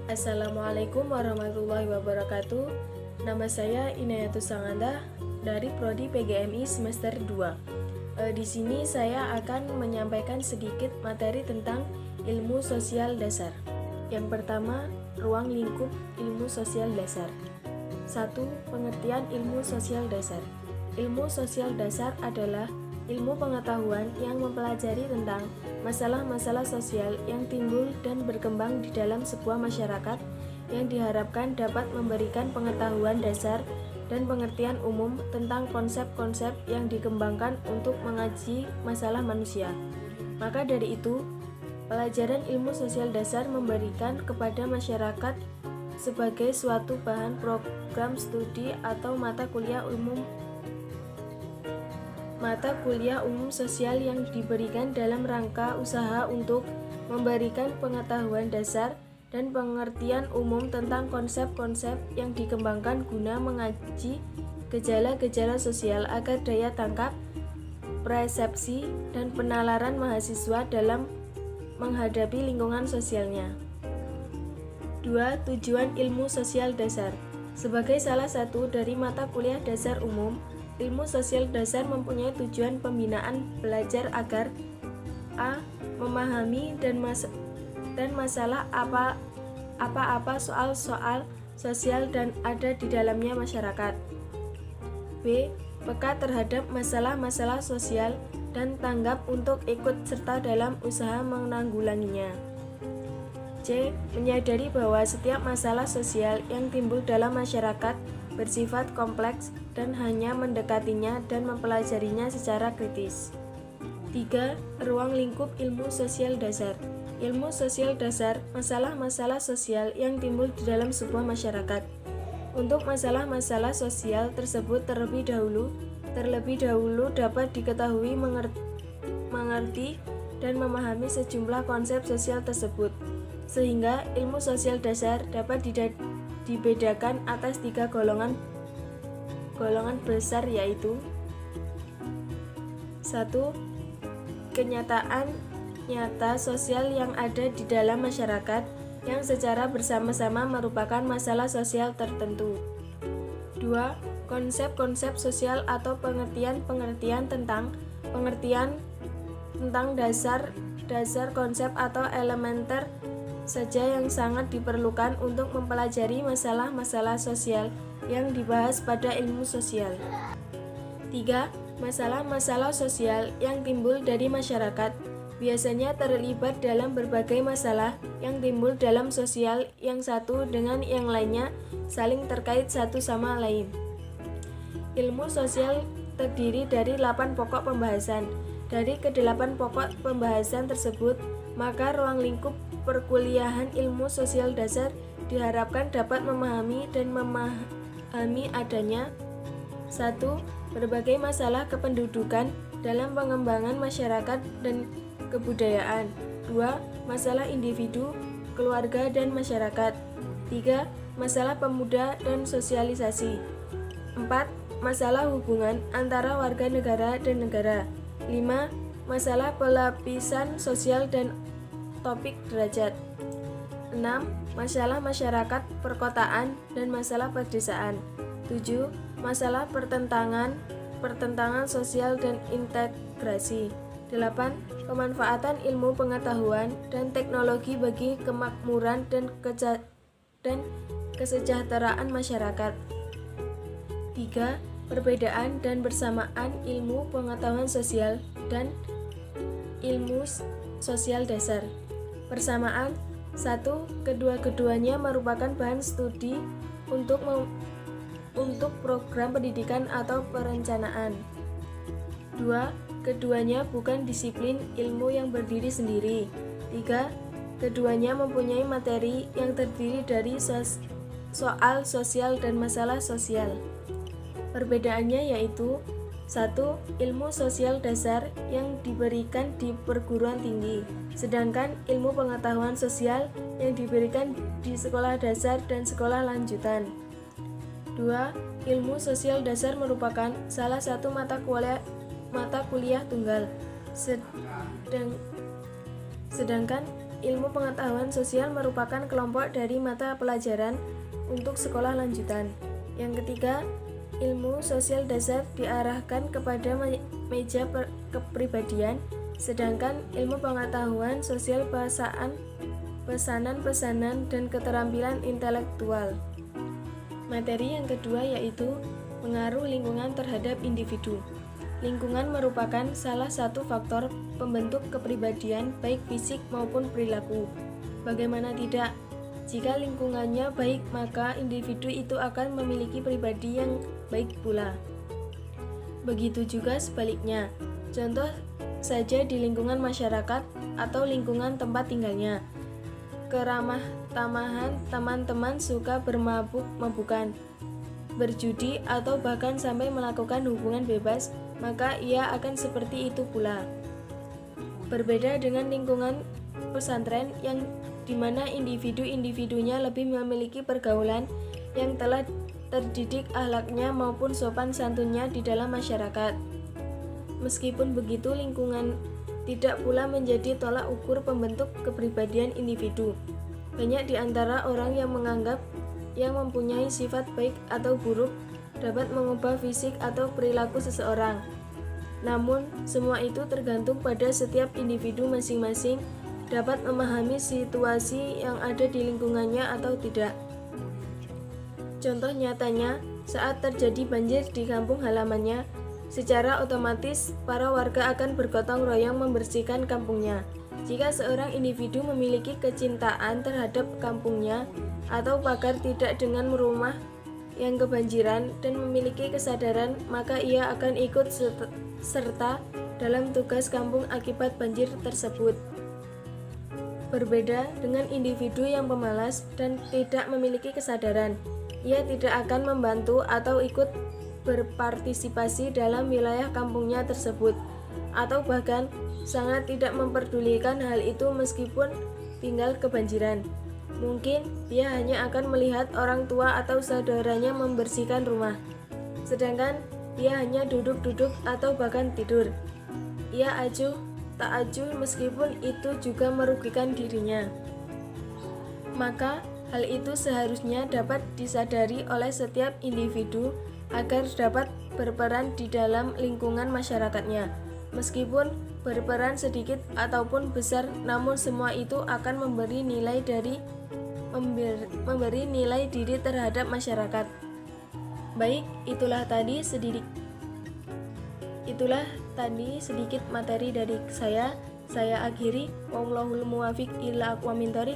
Assalamualaikum warahmatullahi wabarakatuh. Nama saya Inayatus Sanganda dari Prodi PGMI semester 2. Di sini saya akan menyampaikan sedikit materi tentang ilmu sosial dasar. Yang pertama, ruang lingkup ilmu sosial dasar. 1. Pengertian ilmu sosial dasar. Ilmu sosial dasar adalah ilmu pengetahuan yang mempelajari tentang masalah-masalah sosial yang timbul dan berkembang di dalam sebuah masyarakat yang diharapkan dapat memberikan pengetahuan dasar dan pengertian umum tentang konsep-konsep yang dikembangkan untuk mengaji masalah manusia. Maka dari itu, pelajaran ilmu sosial dasar memberikan kepada masyarakat sebagai suatu bahan program studi atau mata kuliah umum sosial yang diberikan dalam rangka usaha untuk memberikan pengetahuan dasar dan pengertian umum tentang konsep-konsep yang dikembangkan guna mengaji gejala-gejala sosial agar daya tangkap, persepsi, dan penalaran mahasiswa dalam menghadapi lingkungan sosialnya. 2. Tujuan ilmu sosial dasar. Sebagai salah satu dari mata kuliah dasar umum, ilmu sosial dasar mempunyai tujuan pembinaan belajar agar a. memahami dan masalah apa-apa soal-soal sosial dan ada di dalamnya masyarakat. b. Peka terhadap masalah-masalah sosial dan tanggap untuk ikut serta dalam usaha menanggulanginya. c. Menyadari bahwa setiap masalah sosial yang timbul dalam masyarakat bersifat kompleks dan hanya mendekatinya dan mempelajarinya secara kritis. 3. Ruang lingkup ilmu sosial dasar. Ilmu sosial dasar, masalah-masalah sosial yang timbul di dalam sebuah masyarakat. Untuk masalah-masalah sosial tersebut terlebih dahulu dapat diketahui, mengerti, dan memahami sejumlah konsep sosial tersebut, sehingga ilmu sosial dasar dapat dibedakan atas 3 golongan besar, yaitu 1. Kenyataan nyata sosial yang ada di dalam masyarakat yang secara bersama-sama merupakan masalah sosial tertentu. 2. Konsep-konsep sosial atau pengertian tentang dasar konsep atau elementer saja yang sangat diperlukan untuk mempelajari masalah-masalah sosial yang dibahas pada ilmu sosial. 3. Masalah-masalah sosial yang timbul dari masyarakat biasanya terlibat dalam berbagai masalah yang timbul dalam sosial yang satu dengan yang lainnya saling terkait satu sama lain. Ilmu sosial terdiri dari 8 pokok pembahasan. Dari ke-8 pokok pembahasan tersebut, maka ruang lingkup perkuliahan ilmu sosial dasar diharapkan dapat memahami adanya 1. Berbagai masalah kependudukan dalam pengembangan masyarakat dan kebudayaan. 2. Masalah individu, keluarga, dan masyarakat. 3. Masalah pemuda dan sosialisasi. 4. Masalah hubungan antara warga negara dan negara. 5. Masalah pelapisan sosial dan topik derajat. 6. Masalah masyarakat perkotaan dan masalah pedesaan. 7. Masalah pertentangan sosial dan integrasi. 8. Pemanfaatan ilmu pengetahuan dan teknologi bagi kemakmuran dan kesejahteraan masyarakat. 3. Perbedaan dan bersamaan ilmu pengetahuan sosial dan ilmu sosial dasar. Persamaan. 1. Kedua-keduanya merupakan bahan studi untuk program pendidikan atau perencanaan. 2. Keduanya bukan disiplin ilmu yang berdiri sendiri. 3. Keduanya mempunyai materi yang terdiri dari soal sosial dan masalah sosial. Perbedaannya yaitu 1. Ilmu sosial dasar yang diberikan di perguruan tinggi, sedangkan ilmu pengetahuan sosial yang diberikan di sekolah dasar dan sekolah lanjutan. 2. Ilmu sosial dasar merupakan salah satu mata kuliah tunggal, sedangkan ilmu pengetahuan sosial merupakan kelompok dari mata pelajaran untuk sekolah lanjutan. Yang ketiga, ilmu sosial dasar diarahkan kepada meja kepribadian, sedangkan ilmu pengetahuan sosial pesanan, dan keterampilan intelektual. Materi yang kedua yaitu pengaruh lingkungan terhadap individu. Lingkungan merupakan salah satu faktor pembentuk kepribadian baik fisik maupun perilaku. Bagaimana tidak? Jika lingkungannya baik, maka individu itu akan memiliki pribadi yang baik pula. Begitu juga sebaliknya. Contoh saja di lingkungan masyarakat atau lingkungan tempat tinggalnya. Keramah tamahan teman-teman suka bermabuk-mabukan, berjudi, atau bahkan sampai melakukan hubungan bebas, maka ia akan seperti itu pula. Berbeda dengan lingkungan pesantren yang dimana individu-individunya lebih memiliki pergaulan yang telah terdidik akhlaknya maupun sopan santunnya di dalam masyarakat. Meskipun begitu, lingkungan tidak pula menjadi tolak ukur pembentuk kepribadian individu. Banyak di antara orang yang menganggap yang mempunyai sifat baik atau buruk dapat mengubah fisik atau perilaku seseorang. Namun, semua itu tergantung pada setiap individu masing-masing dapat memahami situasi yang ada di lingkungannya atau tidak. Contoh nyatanya, saat terjadi banjir di kampung halamannya, secara otomatis para warga akan bergotong royong membersihkan kampungnya. Jika seorang individu memiliki kecintaan terhadap kampungnya atau pagar tidak dengan rumah yang kebanjiran dan memiliki kesadaran, maka ia akan ikut serta dalam tugas kampung akibat banjir tersebut. Berbeda dengan individu yang pemalas dan tidak memiliki kesadaran, ia tidak akan membantu atau ikut berpartisipasi dalam wilayah kampungnya tersebut, atau bahkan sangat tidak memperdulikan hal itu meskipun tinggal kebanjiran. Mungkin dia hanya akan melihat orang tua atau saudaranya membersihkan rumah, sedangkan dia hanya duduk-duduk atau bahkan tidur. Ia acuh tak acuh meskipun itu juga merugikan dirinya. Maka hal itu seharusnya dapat disadari oleh setiap individu agar dapat berperan di dalam lingkungan masyarakatnya. Meskipun berperan sedikit ataupun besar, namun semua itu akan memberi nilai diri terhadap masyarakat. Baik, itulah tadi sedikit materi dari saya. Saya akhiri. Wallahul muwaffiq ila aqwamit thoriq.